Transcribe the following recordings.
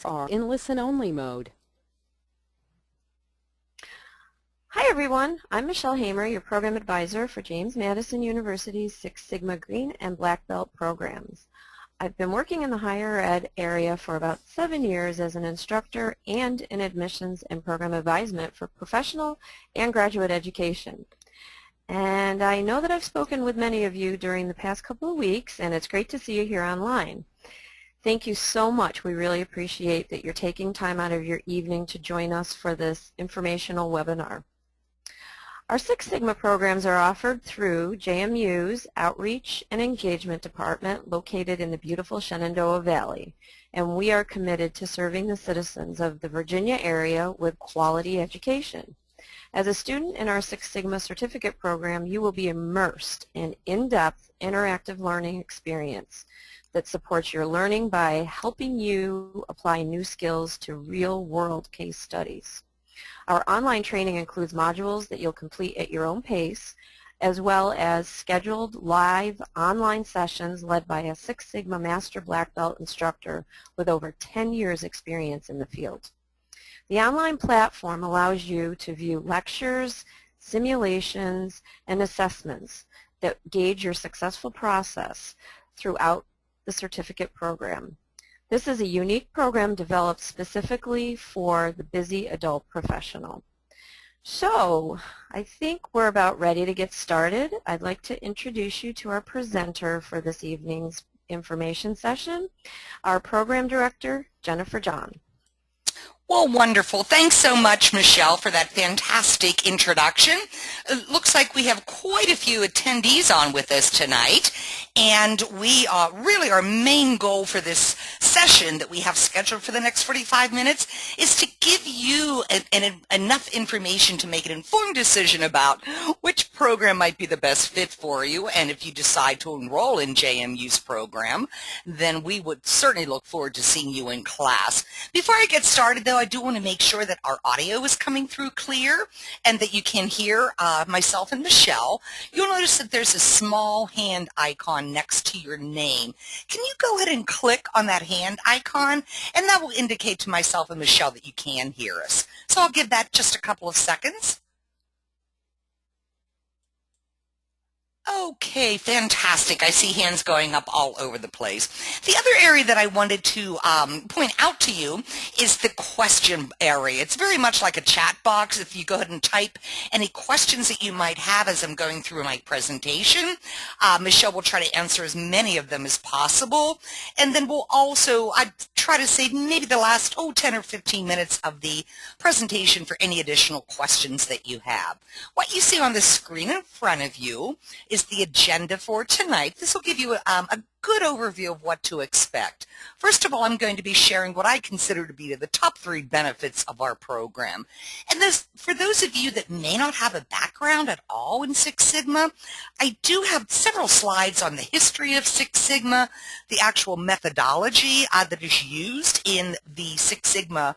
are in listen-only mode. Hi everyone, I'm Michelle Hamer, your Program Advisor for James Madison University's Six Sigma Green and Black Belt programs. I've been working in the higher ed area for about 7 years as an instructor and in admissions and program advisement for professional and graduate education. And I know that I've spoken with many of you during the past couple of weeks, and it's great to see you here online. Thank you so much. We really appreciate that you're taking time out of your evening to join us for this informational webinar. Our Six Sigma programs are offered through JMU's Outreach and Engagement Department located in the beautiful Shenandoah Valley, and we are committed to serving the citizens of the Virginia area with quality education. As a student in our Six Sigma certificate program, you will be immersed in in-depth interactive learning experience that supports your learning by helping you apply new skills to real-world case studies. Our online training includes modules that you'll complete at your own pace, as well as scheduled live online sessions led by a Six Sigma Master Black Belt instructor with over 10 years experience in the field. The online platform allows you to view lectures, simulations, and assessments that gauge your successful process throughout the certificate program. This is a unique program developed specifically for the busy adult professional. So, I think we're about ready to get started. I'd like to introduce you to our presenter for this evening's information session, our program director, Jennifer John. Well, wonderful. Thanks so much, Michelle, for that fantastic introduction. It looks like we have quite a few attendees on with us tonight, and we really our main goal for this session that we have scheduled for the next 45 minutes is to give you enough information to make an informed decision about which program might be the best fit for you, and if you decide to enroll in JMU's program, then we would certainly look forward to seeing you in class. Before I get started, though, I do want to make sure that our audio is coming through clear and that you can hear myself and Michelle. You'll notice that there's a small hand icon next to your name. Can you go ahead and click on that hand icon, and that will indicate to myself and Michelle that you can hear us. So I'll give that just a couple of seconds. Okay, fantastic. I see hands going up all over the place. The other area that I wanted to point out to you is the question area. It's very much like a chat box. If you go ahead and type any questions that you might have as I'm going through my presentation, Michelle will try to answer as many of them as possible. And then we'll also, I try to save maybe the last 10 or 15 minutes of the presentation for any additional questions that you have. What you see on the screen in front of you is the agenda for tonight. This will give you a good overview of what to expect. First of all, I'm going to be sharing what I consider to be the top 3 benefits of our program. And this, for those of you that may not have a background at all in Six Sigma, I do have several slides on the history of Six Sigma, the actual methodology that is used in the Six Sigma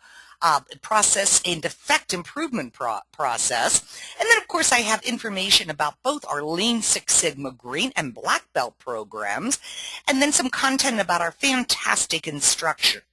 process and defect improvement process. And then, of course, I have information about both our Lean Six Sigma Green and Black Belt programs, and then some content about our fantastic instructor,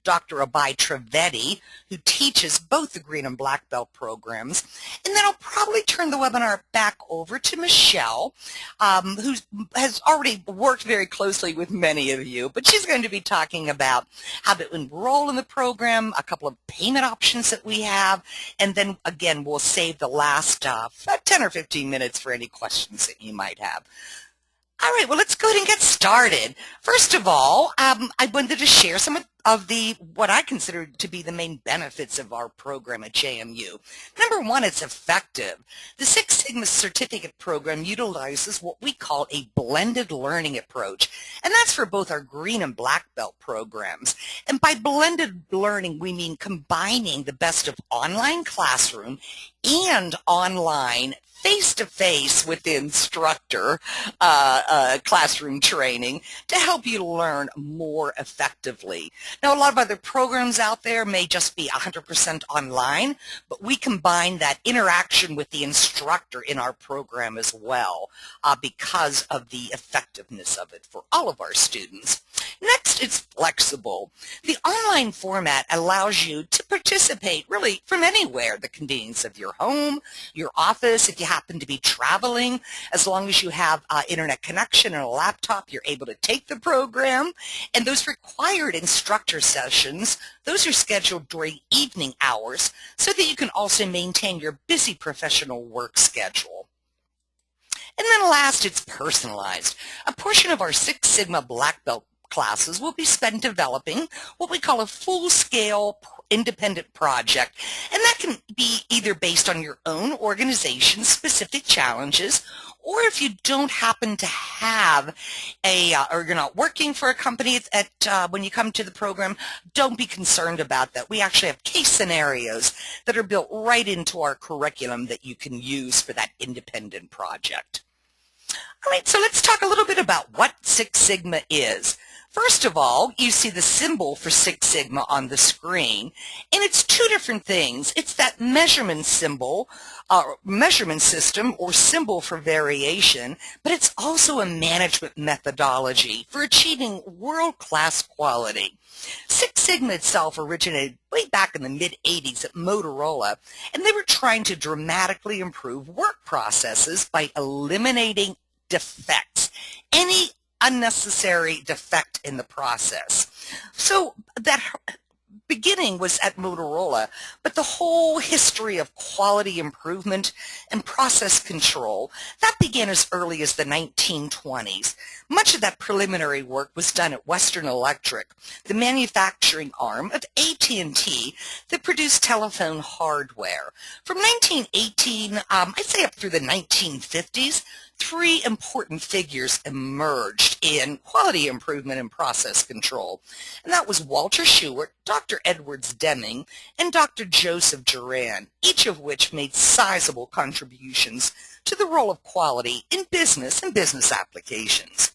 Dr. Abai Trivedi, who teaches both the Green and Black Belt programs. And then I'll probably turn the webinar back over to Michelle, who has already worked very closely with many of you, but she's going to be talking about how to enroll in the program, a couple of payment options that we have, and then again we'll save the last 10 or 15 minutes for any questions that you might have. All right, well, let's go ahead and get started. First of all, I wanted to share some of what I consider to be the main benefits of our program at JMU. Number one, it's effective. The Six Sigma certificate program utilizes what we call a blended learning approach, and that's for both our Green and Black Belt programs. And by blended learning, we mean combining the best of online classroom and online face-to-face with the instructor classroom training to help you learn more effectively. Now, a lot of other programs out there may just be 100% online, but we combine that interaction with the instructor in our program as well because of the effectiveness of it for all of our students. Next, it's flexible. The online format allows you to participate really from anywhere, the convenience of your home, your office, if you happen to be traveling. As long as you have internet connection and a laptop, you're able to take the program. And those required instructor sessions, those are scheduled during evening hours so that you can also maintain your busy professional work schedule. And then last, it's personalized. A portion of our Six Sigma Black Belt classes will be spent developing what we call a full-scale independent project, and that can be either based on your own organization's specific challenges, or if you don't happen to have or you're not working for a company when you come to the program, don't be concerned about that. We actually have case scenarios that are built right into our curriculum that you can use for that independent project. All right, so let's talk a little bit about what Six Sigma is. First of all, you see the symbol for Six Sigma on the screen, and it's two different things. It's that measurement symbol, measurement system or symbol for variation, but it's also a management methodology for achieving world-class quality. Six Sigma itself originated way back in the mid-'80s at Motorola, and they were trying to dramatically improve work processes by eliminating defects, any unnecessary defect in the process. So that beginning was at Motorola, but the whole history of quality improvement and process control, that began as early as the 1920s. Much of that preliminary work was done at Western Electric, the manufacturing arm of AT&T that produced telephone hardware. From 1918, I'd say up through the 1950s, three important figures emerged in quality improvement and process control, and that was Walter Shewart, Dr. Edwards Deming, and Dr. Joseph Duran, each of which made sizable contributions to the role of quality in business and business applications.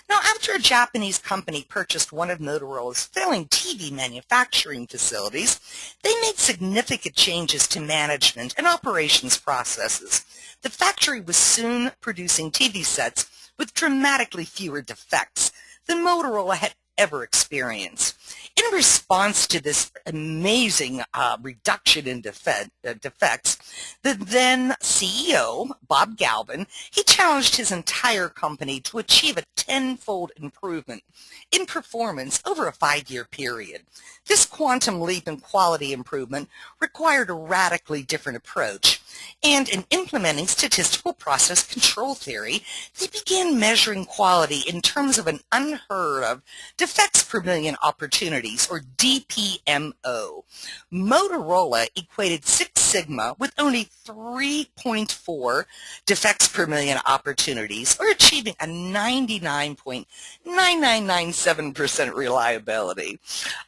Now, after a Japanese company purchased one of Motorola's failing TV manufacturing facilities, they made significant changes to management and operations processes. The factory was soon producing TV sets with dramatically fewer defects than Motorola had ever experienced. In response to this amazing reduction in defects, the then CEO, Bob Galvin, he challenged his entire company to achieve a tenfold improvement in performance over a 5-year period. This quantum leap in quality improvement required a radically different approach, and in implementing statistical process control theory, they began measuring quality in terms of an unheard of defects per million opportunities, or DPMO. Motorola equated Six Sigma with only 3.4 defects per million opportunities, or achieving a 99.9997% reliability.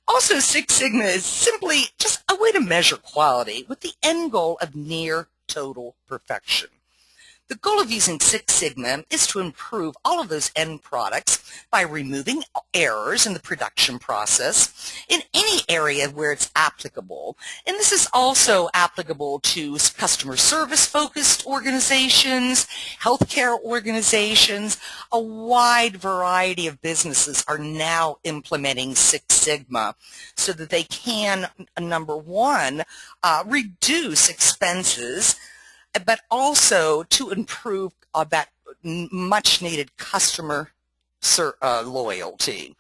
Also, Six Sigma is simply just a way to measure quality with the end goal of near total perfection. The goal of using Six Sigma is to improve all of those end products by removing errors in the production process in any area where it's applicable. And this is also applicable to customer service-focused organizations, healthcare organizations. A wide variety of businesses are now implementing Six Sigma so that they can, number one, reduce expenses, but also to improve that much-needed customer loyalty.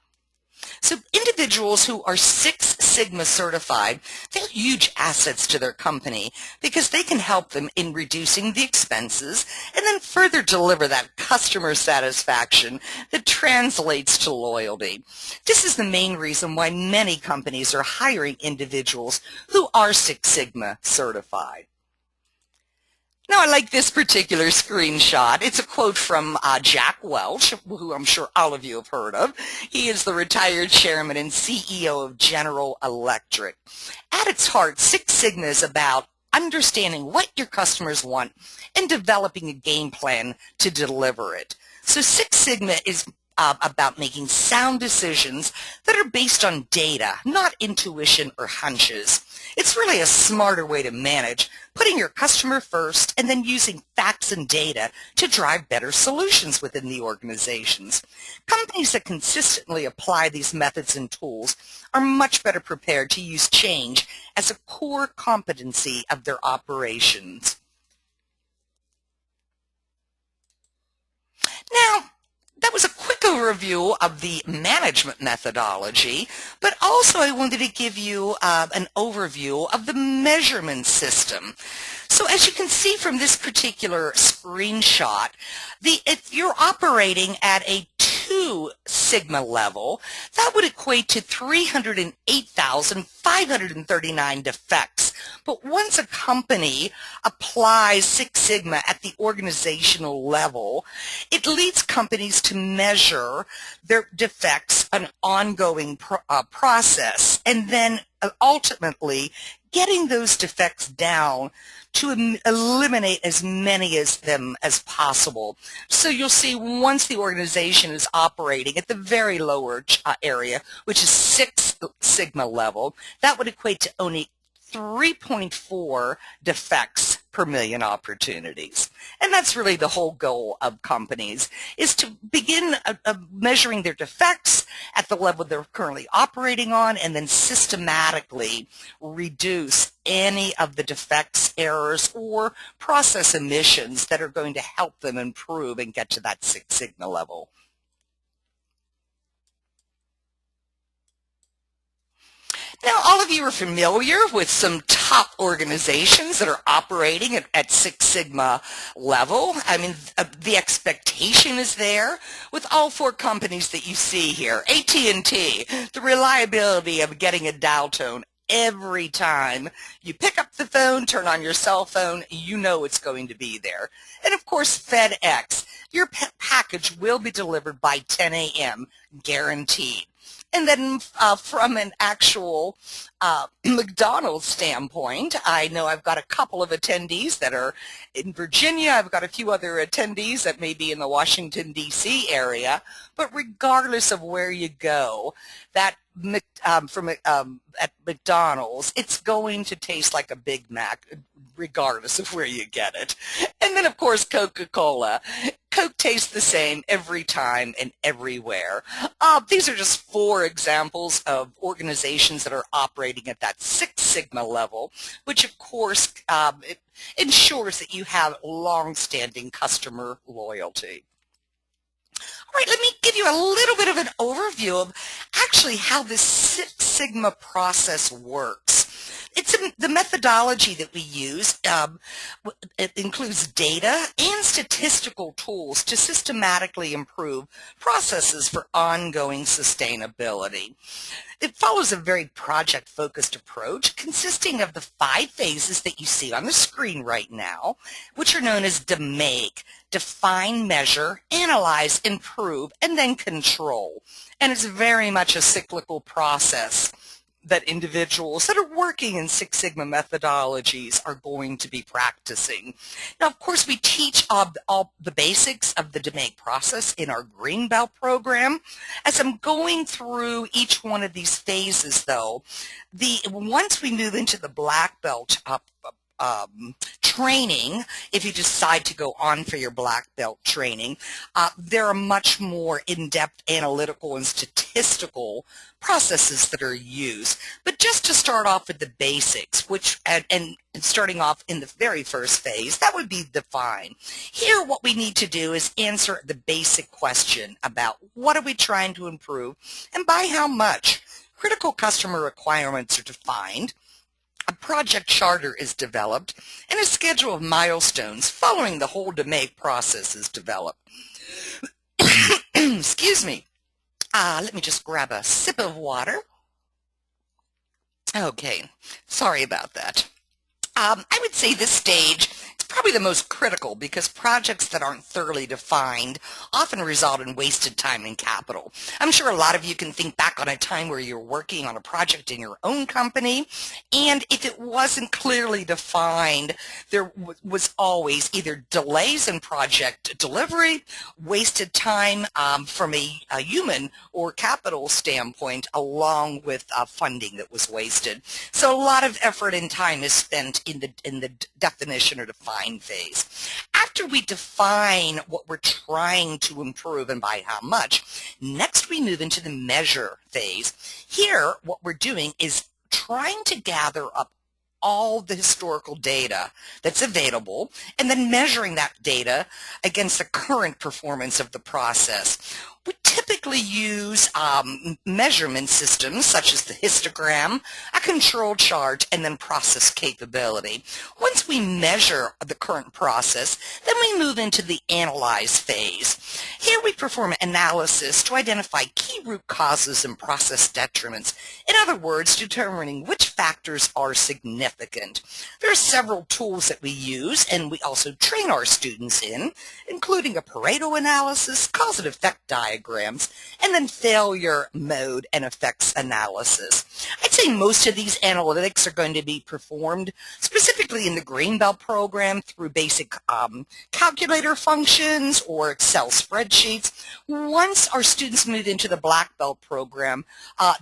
So individuals who are Six Sigma certified, they're huge assets to their company because they can help them in reducing the expenses and then further deliver that customer satisfaction that translates to loyalty. This is the main reason why many companies are hiring individuals who are Six Sigma certified. Now, I like this particular screenshot. It's a quote from Jack Welch, who I'm sure all of you have heard of. He is the retired chairman and CEO of General Electric. At its heart, Six Sigma is about understanding what your customers want and developing a game plan to deliver it. So Six Sigma is about making sound decisions that are based on data, not intuition or hunches. It's really a smarter way to manage, putting your customer first and then using facts and data to drive better solutions within the organizations. Companies that consistently apply these methods and tools are much better prepared to use change as a core competency of their operations. Now, that was a quick overview of the management methodology, but also I wanted to give you an overview of the measurement system. So as you can see from this particular screenshot, if you're operating at a 2 sigma level, that would equate to 308,539 defects. But once a company applies Six Sigma at the organizational level, it leads companies to measure their defects on an ongoing process, and then ultimately getting those defects down to eliminate as many of them as possible. So you'll see once the organization is operating at the very lower area, which is 6 sigma level, that would equate to only 3.4 defects per million opportunities. And that's really the whole goal of companies, is to begin measuring their defects at the level they're currently operating on, and then systematically reduce any of the defects, errors, or process emissions that are going to help them improve and get to that Six Sigma level. Now, all of you are familiar with some top organizations that are operating at Six Sigma level. I mean, the expectation is there with all 4 companies that you see here. AT&T, the reliability of getting a dial tone every time you pick up the phone, turn on your cell phone, you know it's going to be there. And of course, FedEx, your package will be delivered by 10 a.m., guaranteed. And then from an actual McDonald's standpoint, I know I've got a couple of attendees that are in Virginia. I've got a few other attendees that may be in the Washington, D.C. area. But regardless of where you go, that at McDonald's, it's going to taste like a Big Mac, regardless of where you get it. And then, of course, Coca-Cola. Coke tastes the same every time and everywhere. These are just 4 examples of organizations that are operating at that Six Sigma level, which of course it ensures that you have long-standing customer loyalty. All right, let me give you a little bit of an overview of actually how this Six Sigma process works. It's the methodology that we use. It includes data and statistical tools to systematically improve processes for ongoing sustainability. It follows a very project-focused approach consisting of the 5 phases that you see on the screen right now, which are known as DMAIC: define, measure, analyze, improve, and then control. And it's very much a cyclical process that individuals that are working in Six Sigma methodologies are going to be practicing. Now, of course, we teach all the basics of the DMAIC process in our Green Belt program. As I'm going through each one of these phases, though, once we move into the Black Belt training, if you decide to go on for your Black Belt training, there are much more in-depth analytical and statistical processes that are used. But just to start off with the basics, which and starting off in the very first phase, that would be define. Here, what we need to do is answer the basic question about what are we trying to improve and by how much. Critical customer requirements are defined. A project charter is developed, and a schedule of milestones following the whole DMAIC process is developed. Excuse me. Let me just grab a sip of water. Okay, sorry about that. I would say this stage, it's probably the most critical because projects that aren't thoroughly defined often result in wasted time and capital. I'm sure a lot of you can think back on a time where you're working on a project in your own company, and if it wasn't clearly defined, there was always either delays in project delivery, wasted time from a human or capital standpoint, along with funding that was wasted. So a lot of effort and time is spent in the definition or define phase. After we define what we're trying to improve and by how much, next we move into the measure phase. Here, what we're doing is trying to gather up all the historical data that's available and then measuring that data against the current performance of the process. We typically use measurement systems such as the histogram, a control chart, and then process capability. Once we measure the current process, then we move into the analyze phase. Here we perform analysis to identify key root causes and process detriments. In other words, determining which factors are significant. There are several tools that we use and we also train our students in, including a Pareto analysis, cause and effect diagrams, and then failure mode and effects analysis. I'd say most of these analytics are going to be performed specifically in the Greenbelt program through basic calculator functions or Excel spreadsheets. Once our students move into the Black Belt program,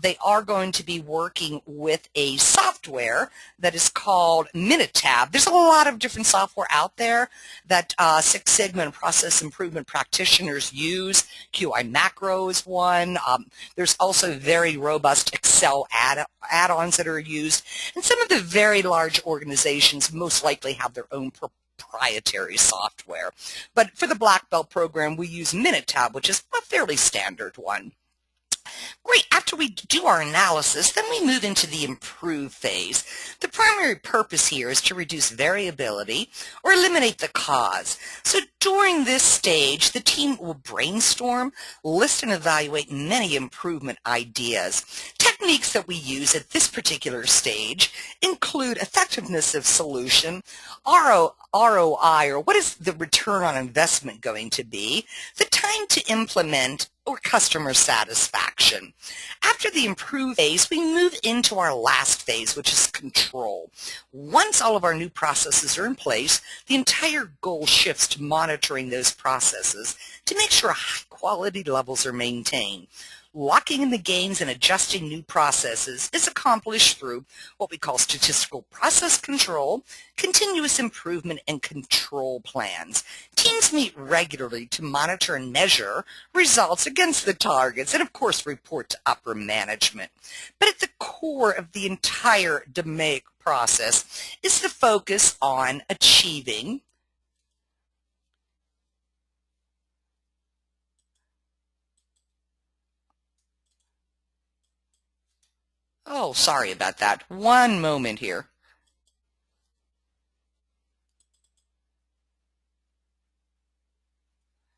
they are going to be working with a software that is called Minitab. There's a lot of different software out there that Six Sigma and process improvement practitioners use. QI Macro is one. There's also very robust Excel add-ons that are used. And some of the very large organizations most likely have their own proprietary software. But for the Black Belt program, we use Minitab, which is a fairly standard one. Great. After we do our analysis, then we move into the improve phase. The primary purpose here is to reduce variability or eliminate the cause. So during this stage, the team will brainstorm, list and evaluate many improvement ideas. Techniques that we use at this particular stage include effectiveness of solution, ROI, or what is the return on investment going to be, the time to implement, or customer satisfaction. After the improve phase, we move into our last phase, which is control. Once all of our new processes are in place, the entire goal shifts to monitoring those processes to make sure high quality levels are maintained. Locking in the gains and adjusting new processes is accomplished through what we call statistical process control, continuous improvement, and control plans. Teams meet regularly to monitor and measure results against the targets and, of course, report to upper management. But at the core of the entire DMAIC process is the focus on achieving Oh, sorry about that. One moment here.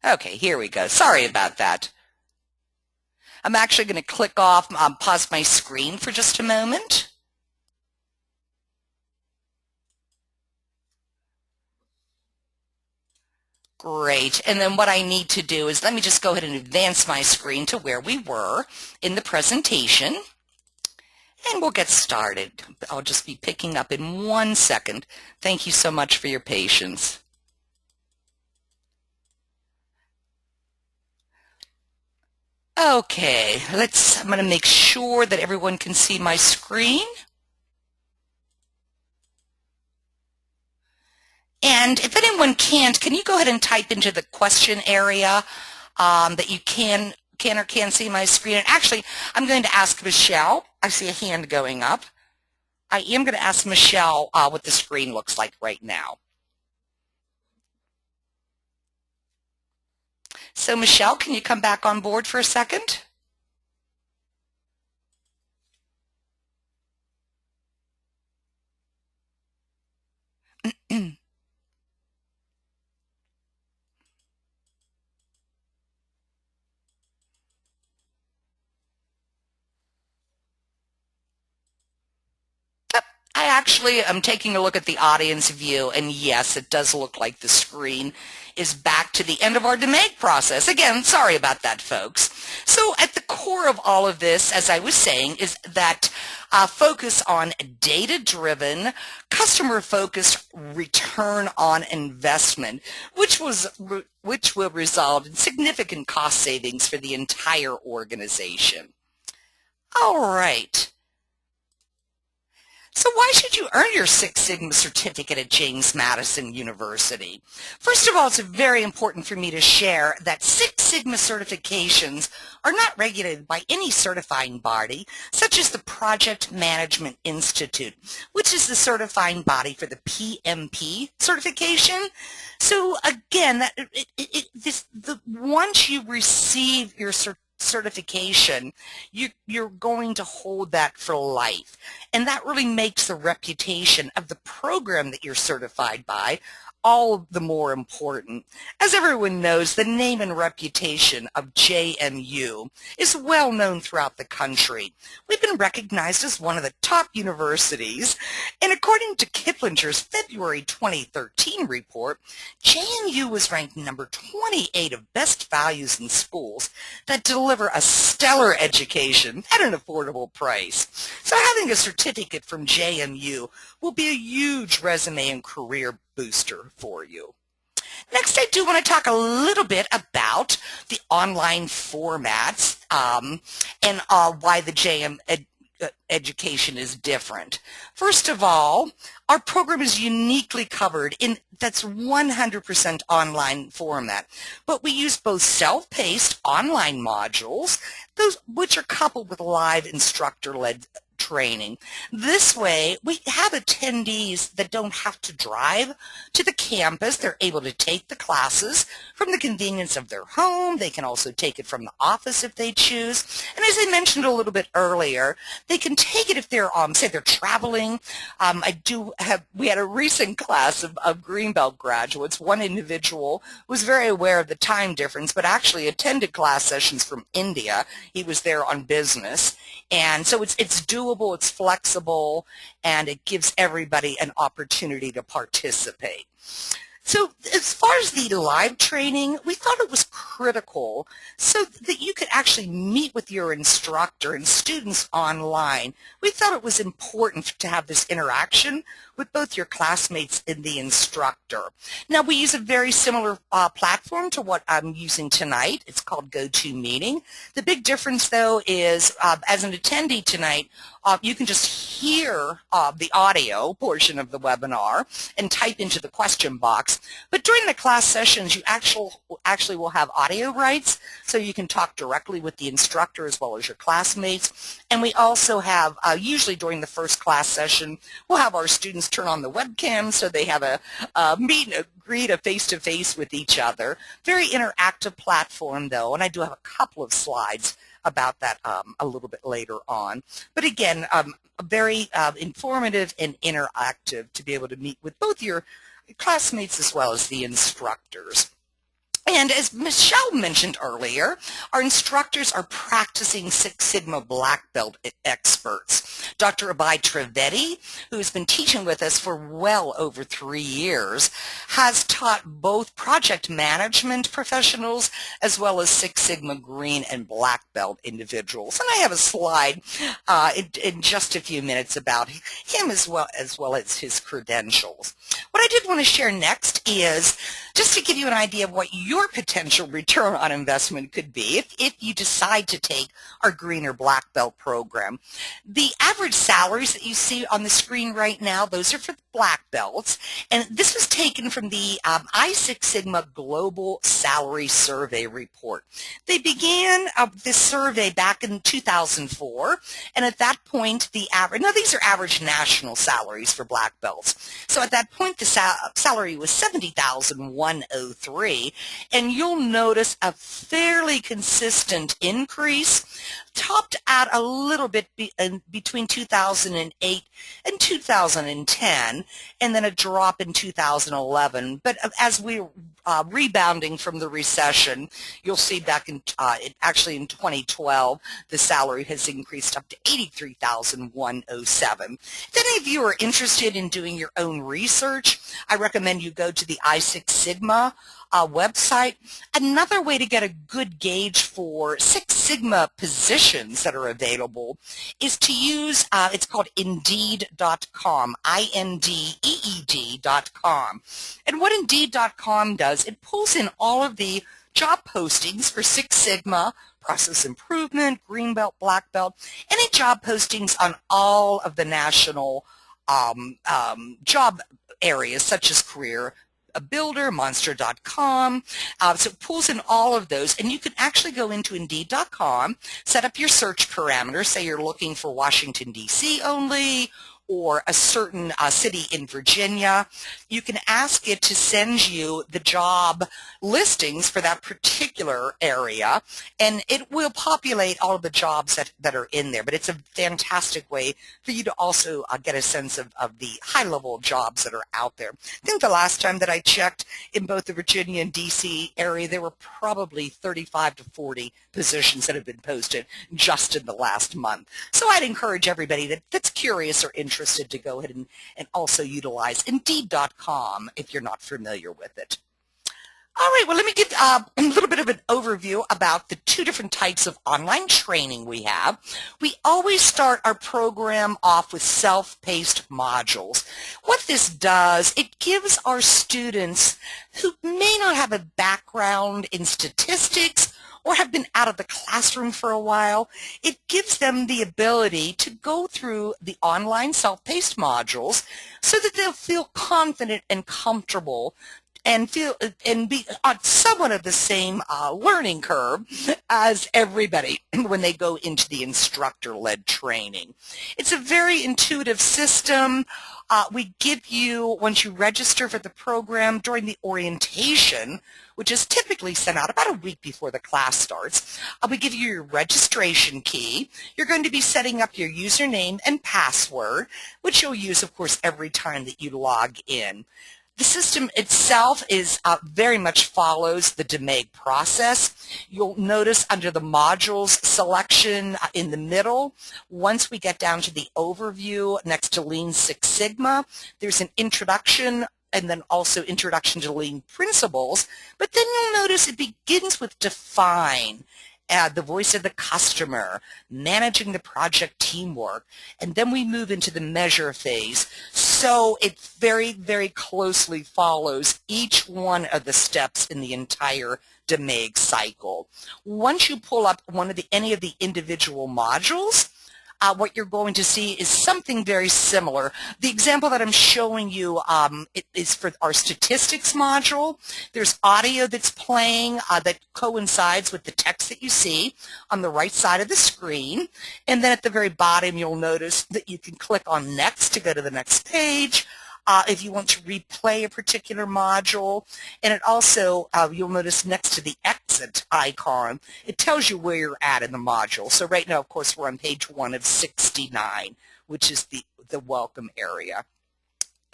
Okay, here we go. Sorry about that. I'm actually going to click off, pause my screen for just a moment. Great. And then what I need to do is let me just go ahead and advance my screen to where we were in the presentation. And we'll get started. I'll just be picking up in 1 second. Thank you so much for your patience. Okay, I'm going to make sure that everyone can see my screen. And if anyone can't, can you go ahead and type into the question area that you can or can't see my screen? And actually, I'm going to ask Michelle. I see a hand going up. I am going to ask Michelle what the screen looks like right now. So Michelle, can you come back on board for a second? I actually am taking a look at the audience view, and yes, it does look like the screen is back to the end of our DMAG process. Again, sorry about that, folks. So at the core of all of this, as I was saying, is that focus on data-driven, customer-focused return on investment, which will result in significant cost savings for the entire organization. All right. So why should you earn your Six Sigma certificate at James Madison University? First of all, it's very important for me to share that Six Sigma certifications are not regulated by any certifying body, such as the Project Management Institute, which is the certifying body for the PMP certification. So again, once you receive your certification, you're going to hold that for life. And that really makes the reputation of the program that you're certified by all the more important. As everyone knows, the name and reputation of JMU is well known throughout the country. We've been recognized as one of the top universities, and according to Kiplinger's February 2013 report, JMU was ranked number 28 of best values in schools that deliver a stellar education at an affordable price. So having a certificate from JMU will be a huge resume and career booster for you. Next, I do want to talk a little bit about the online formats and why the JM education is different. First of all, our program is uniquely covered in that's 100% online format, but we use both self-paced online modules, those which are coupled with live instructor-led training. This way, we have attendees that don't have to drive to the campus. They're able to take the classes from the convenience of their home. They can also take it from the office if they choose. And as I mentioned a little bit earlier, they can take it if they're, say they're traveling. We had a recent class of Greenbelt graduates. One individual was very aware of the time difference, but actually attended class sessions from India. He was there on business. And so it's doable, it's flexible, and it gives everybody an opportunity to participate. So as far as the live training, we thought it was critical so that you could actually meet with your instructor and students online. We thought it was important to have this interaction with both your classmates and the instructor. Now, we use a very similar platform to what I'm using tonight. It's called GoToMeeting. The big difference, though, is as an attendee tonight, you can just hear the audio portion of the webinar and type into the question box. But during the class sessions, you actually will have audio rights, so you can talk directly with the instructor as well as your classmates. And we also have, usually during the first class session, we'll have our students turn on the webcam so they have a meet and greet, a face-to-face with each other. Very interactive platform, though, and I do have a couple of slides about that a little bit later on. But again, very informative and interactive to be able to meet with both your classmates as well as the instructors. And as Michelle mentioned earlier, our instructors are practicing Six Sigma Black Belt experts. Dr. Abhay Trivedi, who has been teaching with us for well over 3 years, has taught both project management professionals as well as Six Sigma Green and Black Belt individuals. And I have a slide in just a few minutes about him as well as his credentials. What I did want to share next is just to give you an idea of what your potential return on investment could be if you decide to take our Green or Black Belt program. The average salaries that you see on the screen right now, those are for the Black Belts, and this was taken from the Six Sigma Global Salary Survey report. They began this survey back in 2004, and at that point the average, now these are average national salaries for Black Belts, so at that point the salary was $70,103, and you'll notice a fairly consistent increase, topped out a little bit between 2008 and 2010, and then a drop in 2011. But as we're rebounding from the recession, you'll see back in actually in 2012, the salary has increased up to $83,107. If any of you are interested in doing your own research, I recommend you go to the I6 Sigma website. Another way to get a good gauge for Six Sigma positions that are available is to use, it's called Indeed.com, Indeed.com. And what Indeed.com does, it pulls in all of the job postings for Six Sigma, process improvement, green belt, black belt, any job postings on all of the national job areas such as career, a builder, monster.com. So it pulls in all of those, and you can actually go into Indeed.com, set up your search parameters, say you're looking for Washington, D.C. only, or a certain city in Virginia. You can ask it to send you the job listings for that particular area, and it will populate all of the jobs that are in there. But it's a fantastic way for you to also get a sense of the high-level jobs that are out there. I think the last time that I checked in both the Virginia and D.C. area, there were probably 35 to 40 positions that have been posted just in the last month. So I'd encourage everybody that's curious or interested to go ahead and also utilize Indeed.com if you're not familiar with it. All right, well, let me give a little bit of an overview about the two different types of online training we have. We always start our program off with self-paced modules. What this does, it gives our students who may not have a background in statistics or have been out of the classroom for a while, it gives them the ability to go through the online self-paced modules so that they'll feel confident and comfortable and be on somewhat of the same learning curve as everybody when they go into the instructor-led training. It's a very intuitive system. We give you, once you register for the program during the orientation, which is typically sent out about a week before the class starts, we give you your registration key. You're going to be setting up your username and password, which you'll use, of course, every time that you log in. The system itself is very much follows the DMAIC process. You'll notice under the modules selection in the middle, once we get down to the overview next to Lean Six Sigma, there's an introduction and then also introduction to Lean principles. But then you'll notice it begins with define, the voice of the customer, managing the project teamwork, and then we move into the measure phase. So it very, very closely follows each one of the steps in the entire DMAIC cycle. Once you pull up any of the individual modules, what you're going to see is something very similar. The example that I'm showing you it is for our statistics module. There's audio that's playing that coincides with the text that you see on the right side of the screen. And then at the very bottom, you'll notice that you can click on Next to go to the next page. If you want to replay a particular module, and it also, you'll notice next to the exit icon, it tells you where you're at in the module. So right now, of course, we're on page 1 of 69, which is the welcome area.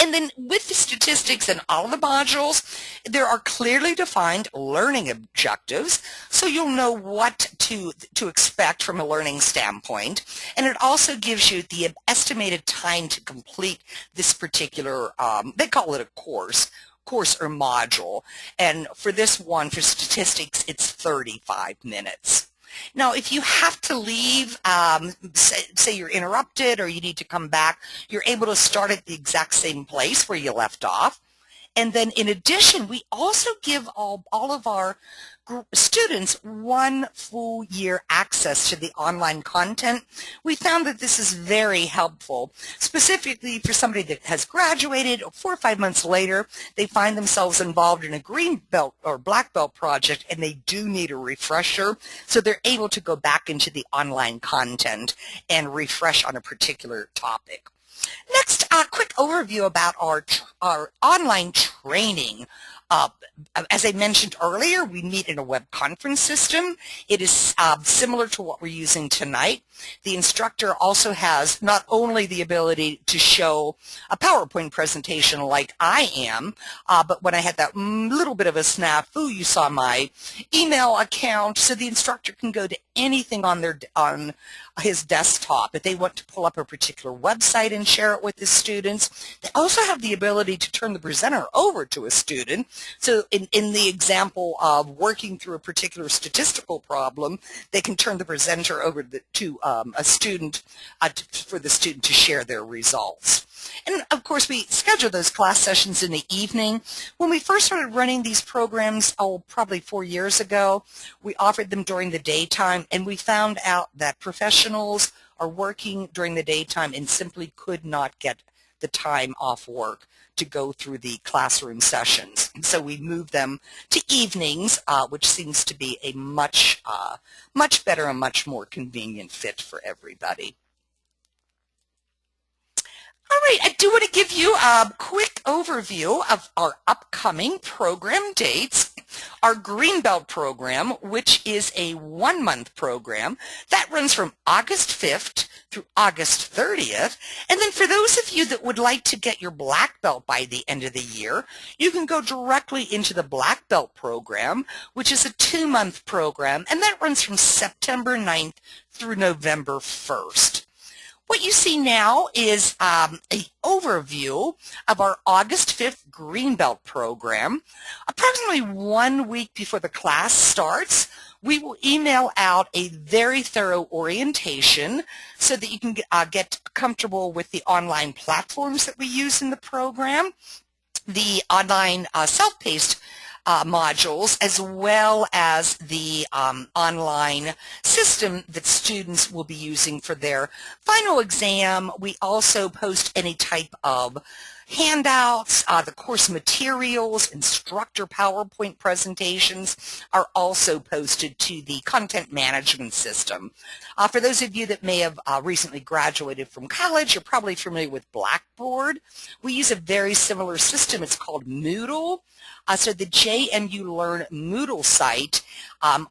And then with the statistics and all of the modules, there are clearly defined learning objectives, so you'll know what to expect from a learning standpoint. And it also gives you the estimated time to complete this particular, they call it a course or module. And for this one, for statistics, it's 35 minutes. Now, if you have to leave, say you're interrupted or you need to come back, you're able to start at the exact same place where you left off. And then in addition, we also give all of our students 1 full year access to the online content. We found that this is very helpful, specifically for somebody that has graduated 4 or 5 months later, they find themselves involved in a green belt or black belt project and they do need a refresher, so they're able to go back into the online content and refresh on a particular topic. Next, a quick overview about our online training. As I mentioned earlier, we meet in a web conference system. It is similar to what we're using tonight. The instructor also has not only the ability to show a PowerPoint presentation like I am, but when I had that little bit of a snafu, you saw my email account, so the instructor can go to anything on his desktop. If they want to pull up a particular website and share it with his students, they also have the ability to turn the presenter over to a student. So in the example of working through a particular statistical problem, they can turn the presenter over to a student for the student to share their results. And of course, we schedule those class sessions in the evening. When we first started running these programs, probably 4 years ago, we offered them during the daytime, and we found out that professionals are working during the daytime and simply could not get the time off work to go through the classroom sessions. And so we moved them to evenings, which seems to be a much better and much more convenient fit for everybody. All right, I do want to give you a quick overview of our upcoming program dates. Our Greenbelt program, which is a 1-month program, that runs from August 5th through August 30th. And then for those of you that would like to get your Black Belt by the end of the year, you can go directly into the Black Belt program, which is a 2-month program, and that runs from September 9th through November 1st. What you see now is an overview of our August 5th Greenbelt program. Approximately 1 week before the class starts, we will email out a very thorough orientation so that you can get comfortable with the online platforms that we use in the program, the online self-paced modules, as well as the online system that students will be using for their final exam. We also post any type of handouts, the course materials, instructor PowerPoint presentations are also posted to the content management system. For those of you that may have recently graduated from college, you're probably familiar with Blackboard. We use a very similar system. It's called Moodle. So the JMU Learn Moodle site,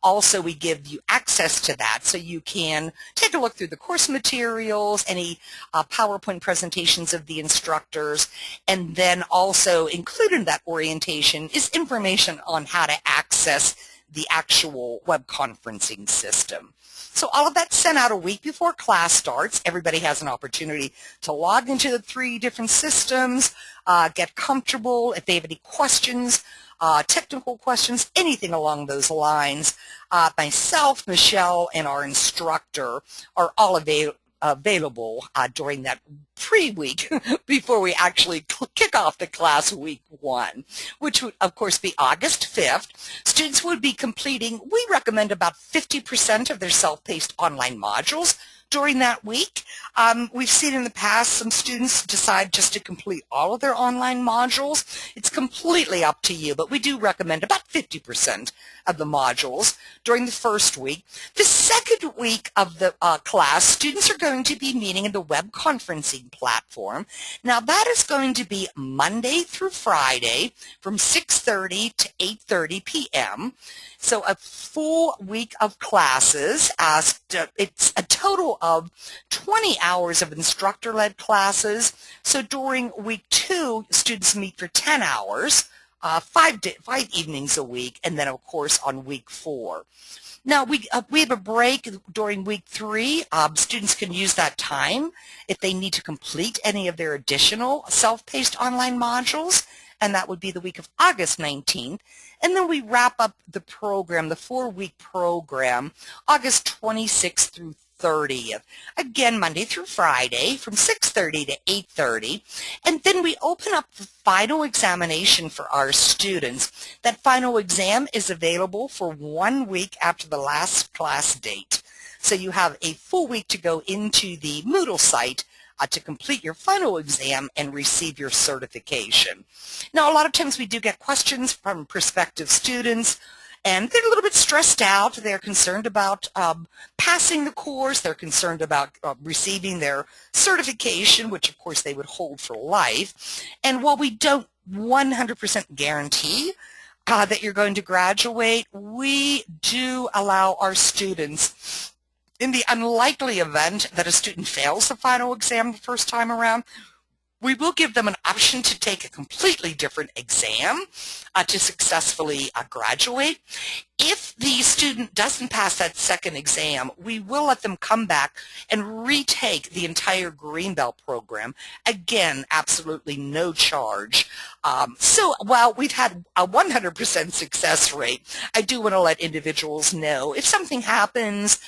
also we give you access to that, so you can take a look through the course materials, any PowerPoint presentations of the instructors, and then also included in that orientation is information on how to access the actual web conferencing system. So all of that's sent out a week before class starts. Everybody has an opportunity to log into the 3 different systems, get comfortable. If they have any questions, technical questions, anything along those lines, myself, Michelle, and our instructor are all available during that pre-week before we actually kick off the class week 1, which would of course be August 5th. Students would be completing, we recommend about 50% of their self-paced online modules during that week. We've seen in the past some students decide just to complete all of their online modules. It's completely up to you, but we do recommend about 50% of the modules during the first week. The second week of the class, students are going to be meeting in the web conferencing platform. Now that is going to be Monday through Friday from 6:30 to 8:30 p.m. So a full week of classes. It's a total of 20 hours of instructor-led classes. So during week 2, students meet for 10 hours, 5 evenings a week, and then of course on week 4. Now we have a break during week 3. Students can use that time if they need to complete any of their additional self-paced online modules, and that would be the week of August 19th. And then we wrap up the program, the 4-week program, August 26th through 30th. Again, Monday through Friday from 6:30 to 8:30. And then we open up the final examination for our students. That final exam is available for 1 week after the last class date. So you have a full week to go into the Moodle site to complete your final exam and receive your certification. Now, a lot of times we do get questions from prospective students, and they're a little bit stressed out. They're concerned about passing the course. They're concerned about receiving their certification, which of course they would hold for life. And while we don't 100% guarantee that you're going to graduate. We do allow our students, in the unlikely event that a student fails the final exam the first time around, we will give them an option to take a completely different exam to successfully graduate. If the student doesn't pass that second exam, we will let them come back and retake the entire Greenbelt program. Again, absolutely no charge. So while we've had a 100% success rate, I do want to let individuals know if something happens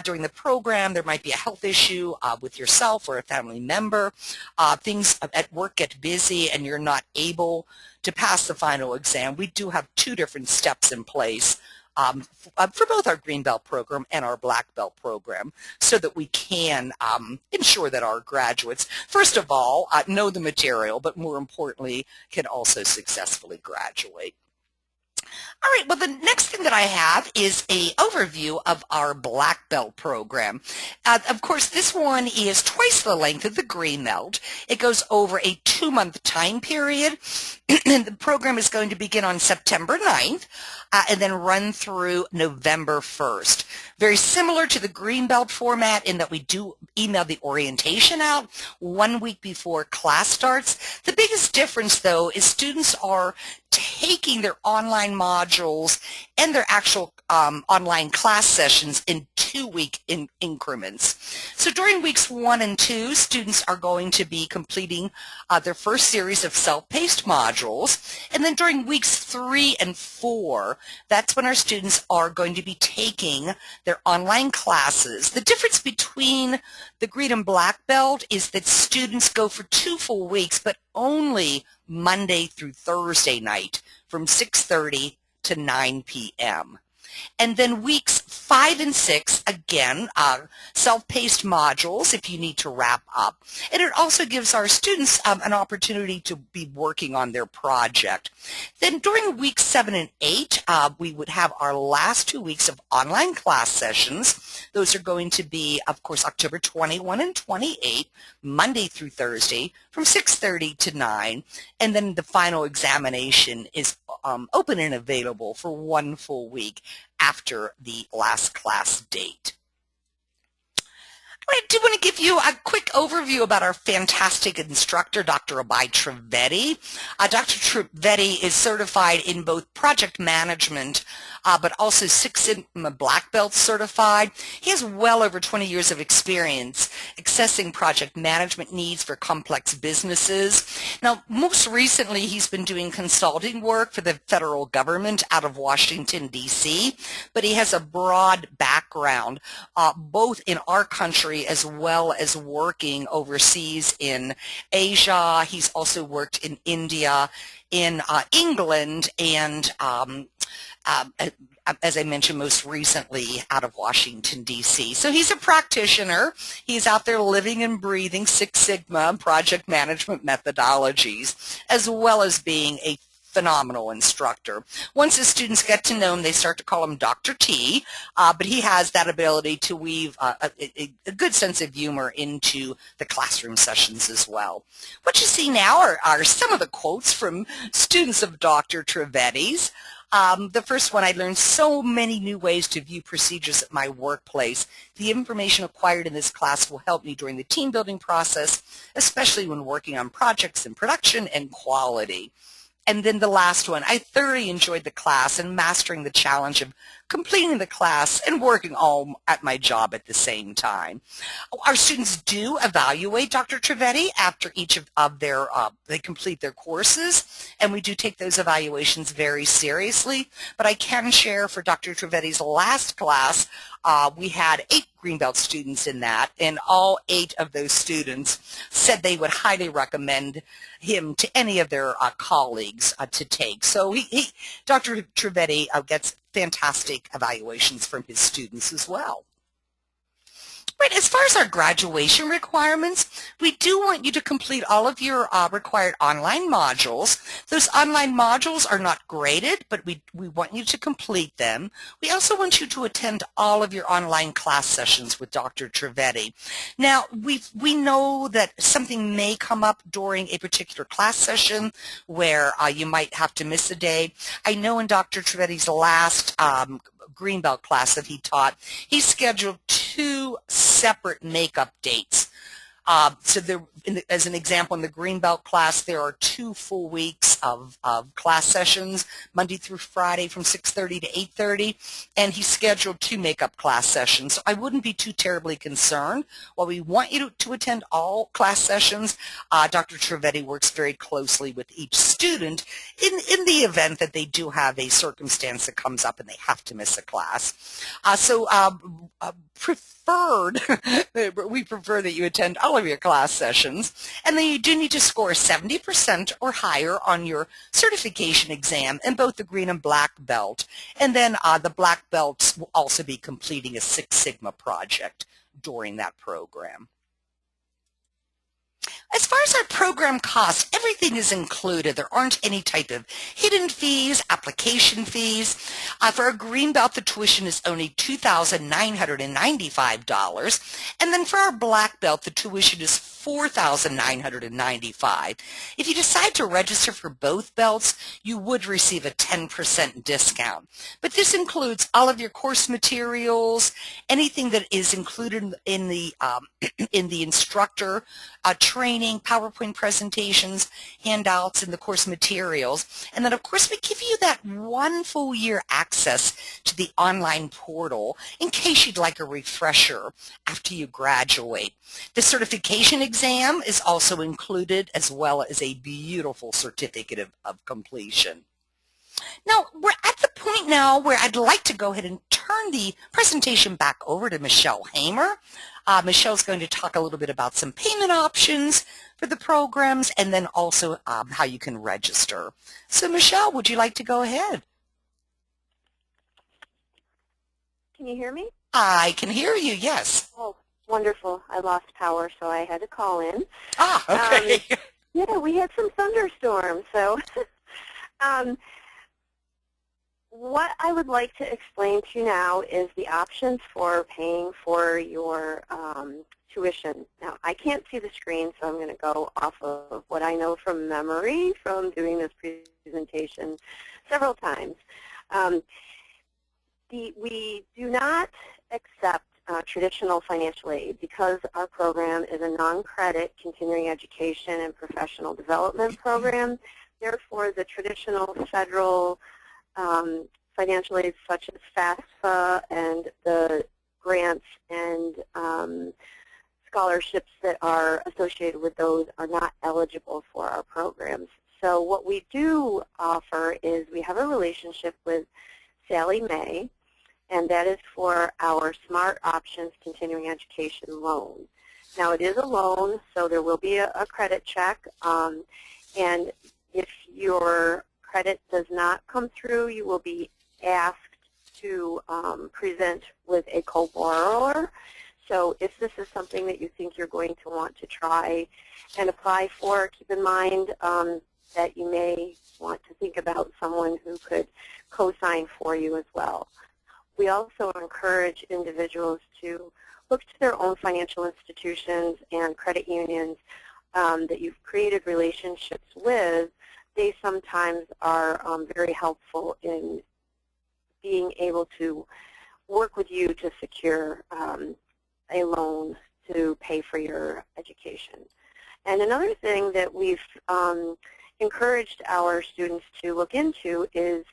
during the program, there might be a health issue with yourself or a family member, things at work get busy and you're not able to pass the final exam, we do have two different steps in place for both our Green Belt program and our Black Belt program so that we can ensure that our graduates, first of all, know the material, but more importantly, can also successfully graduate. All right, well, the next thing that I have is an overview of our Black Belt program. Of course, this one is twice the length of the Green Belt. It goes over a 2-month time period. The program is going to begin on September 9th and then run through November 1st. Very similar to the Green Belt format in that we do email the orientation out 1 week before class starts. The biggest difference, though, is students are taking their online modules and their actual online class sessions in 2-week increments. So during weeks 1 and 2, students are going to be completing their first series of self-paced modules. And then during weeks 3 and 4, that's when our students are going to be taking their online classes. The difference between the Green and Black Belt is that students go for 2 full weeks, but only Monday through Thursday night from 6:30 to 9 p.m. And then weeks 5 and 6, again, self-paced modules if you need to wrap up. And it also gives our students an opportunity to be working on their project. Then during weeks 7 and 8, we would have our last 2 weeks of online class sessions. Those are going to be, of course, October 21 and 28, Monday through Thursday, from 6:30 to 9. And then the final examination is open and available for 1 full week after the last class date. I do want to give you a quick overview about our fantastic instructor, Dr. Abhay Trivedi. Dr. Trivedi is certified in both project management, but also Six Sigma Black Belt certified. He has well over 20 years of experience accessing project management needs for complex businesses. Now, most recently, he's been doing consulting work for the federal government out of Washington, D.C., but he has a broad background, both in our country as well as working overseas in Asia. He's also worked in India, in England, and as I mentioned, most recently out of Washington, D.C. So he's a practitioner. He's out there living and breathing Six Sigma project management methodologies, as well as being a phenomenal instructor. Once the students get to know him, they start to call him Dr. T, but he has that ability to weave a good sense of humor into the classroom sessions as well. What you see now are some of the quotes from students of Dr. Trivedi's. The first one, I learned so many new ways to view procedures at my workplace. The information acquired in this class will help me during the team building process, especially when working on projects in production and quality. And then the last one, I thoroughly enjoyed the class and mastering the challenge of completing the class and working all at my job at the same time. Our students do evaluate Dr. Trivedi after each of their, they complete their courses, and we do take those evaluations very seriously. But I can share for Dr. Trivedi's last class, we had 8 Greenbelt students in that, and all 8 of those students said they would highly recommend him to any of their colleagues to take. So Dr. Trivedi gets fantastic evaluations from his students as well. Right, as far as our graduation requirements, we do want you to complete all of your required online modules. Those online modules are not graded, but we want you to complete them. We also want you to attend all of your online class sessions with Dr. Trivedi. Now, we know that something may come up during a particular class session where you might have to miss a day. I know in Dr. Trivedi's last Greenbelt class that he taught, he scheduled 2 separate makeup dates. So there, as an example, in the Greenbelt class, there are 2 full weeks of class sessions, Monday through Friday from 6:30 to 8:30, and he scheduled 2 makeup class sessions. So I wouldn't be too terribly concerned. While we want you to attend all class sessions, Dr. Trivedi works very closely with each student in the event that they do have a circumstance that comes up and they have to miss a class. We prefer that you attend all of your class sessions, and then you do need to score 70% or higher on your certification exam in both the green and black belt, and then the black belts will also be completing a Six Sigma project during that program. As far as our program costs, everything is included. There aren't any type of hidden fees, application fees. For a green belt, the tuition is only $2,995. And then for our black belt, the tuition is $4,995. If you decide to register for both belts, you would receive a 10% discount. But this includes all of your course materials, anything that is included in the in the instructor training, PowerPoint presentations, handouts, and the course materials. And then, of course, we give you that 1 full year access to the online portal in case you'd like a refresher after you graduate. The certification exam is also included, as well as a beautiful certificate of completion. Now, we're at the point now where I'd like to go ahead and turn the presentation back over to Michelle Hamer. Michelle's going to talk a little bit about some payment options for the programs, and then also how you can register. So, Michelle, would you like to go ahead? Can you hear me? I can hear you, yes. Oh, wonderful. I lost power, so I had to call in. Ah, okay. Yeah, we had some thunderstorms, so what I would like to explain to you now is the options for paying for your tuition. Now, I can't see the screen, so I'm going to go off of what I know from memory from doing this presentation several times. We do not accept traditional financial aid because our program is a non-credit continuing education and professional development program. Therefore, the traditional federal financial aid such as FAFSA and the grants and scholarships that are associated with those are not eligible for our programs. So what we do offer is we have a relationship with Sally Mae, and that is for our Smart Options Continuing Education loan. Now, it is a loan, so there will be a credit check, and if your credit does not come through, you will be asked to present with a co-borrower. So if this is something that you think you're going to want to try and apply for, keep in mind that you may want to think about someone who could co-sign for you as well. We also encourage individuals to look to their own financial institutions and credit unions that you've created relationships with. They sometimes are very helpful in being able to work with you to secure a loan to pay for your education. And another thing that we've encouraged our students to look into is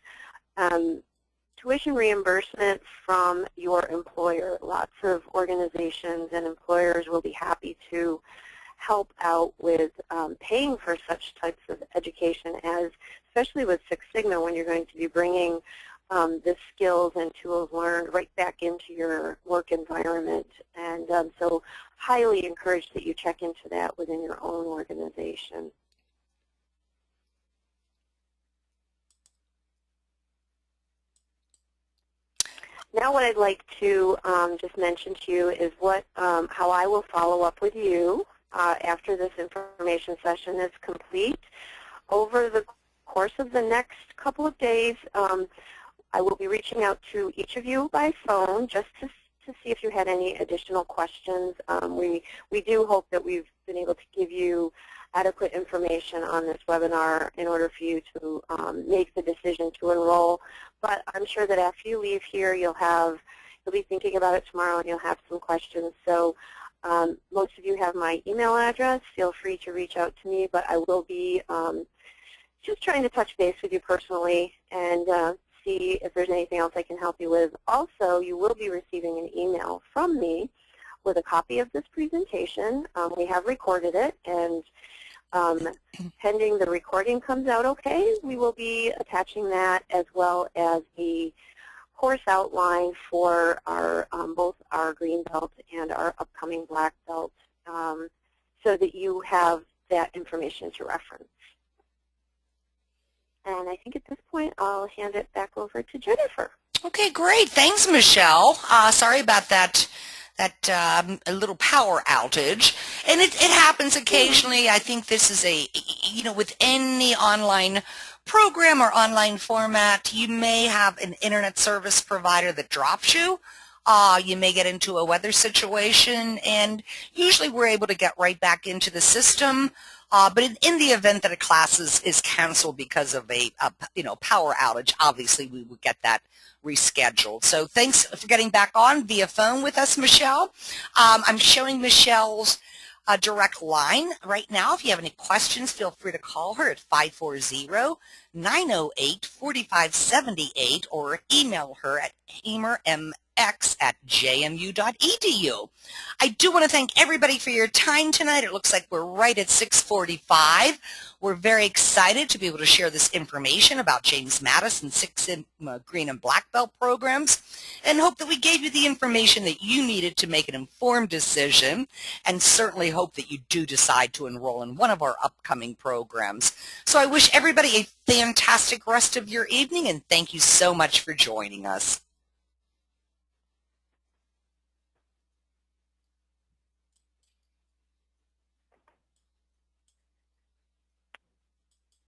tuition reimbursement from your employer. Lots of organizations and employers will be happy to help out with paying for such types of education, as especially with Six Sigma, when you're going to be bringing the skills and tools learned right back into your work environment. And so highly encourage that you check into that within your own organization. Now what I'd like to just mention to you is how I will follow up with you after this information session is complete. Over the course of the next couple of days, I will be reaching out to each of you by phone just to see if you had any additional questions. We do hope that we've been able to give you adequate information on this webinar in order for you to make the decision to enroll. But I'm sure that after you leave here, you'll be thinking about it tomorrow and you'll have some questions. So most of you have my email address. Feel free to reach out to me, but I will be just trying to touch base with you personally and see if there's anything else I can help you with. Also, you will be receiving an email from me with a copy of this presentation. We have recorded it, and pending the recording comes out okay, we will be attaching that as well as the course outline for our both our green belt and our upcoming black belt, so that you have that information to reference. And I think at this point, I'll hand it back over to Jennifer. Okay, great. Thanks, Michelle. Sorry about that a little power outage. And it happens occasionally. I think this is with any online program or online format, you may have an internet service provider that drops you. You may get into a weather situation, and usually we're able to get right back into the system. But in the event that a class is canceled because of a power outage, obviously we would get that rescheduled. So thanks for getting back on via phone with us, Michelle. I'm showing Michelle's direct line right now. If you have any questions, feel free to call her at 540-908-4578 or email her at hamermx@jmu.edu. I do want to thank everybody for your time tonight. It looks like we're right at 6:45. We're very excited to be able to share this information about James Madison Six Sigma Green and Black Belt programs, and hope that we gave you the information that you needed to make an informed decision, and certainly hope that you do decide to enroll in one of our upcoming programs. So I wish everybody a fantastic rest of your evening, and thank you so much for joining us.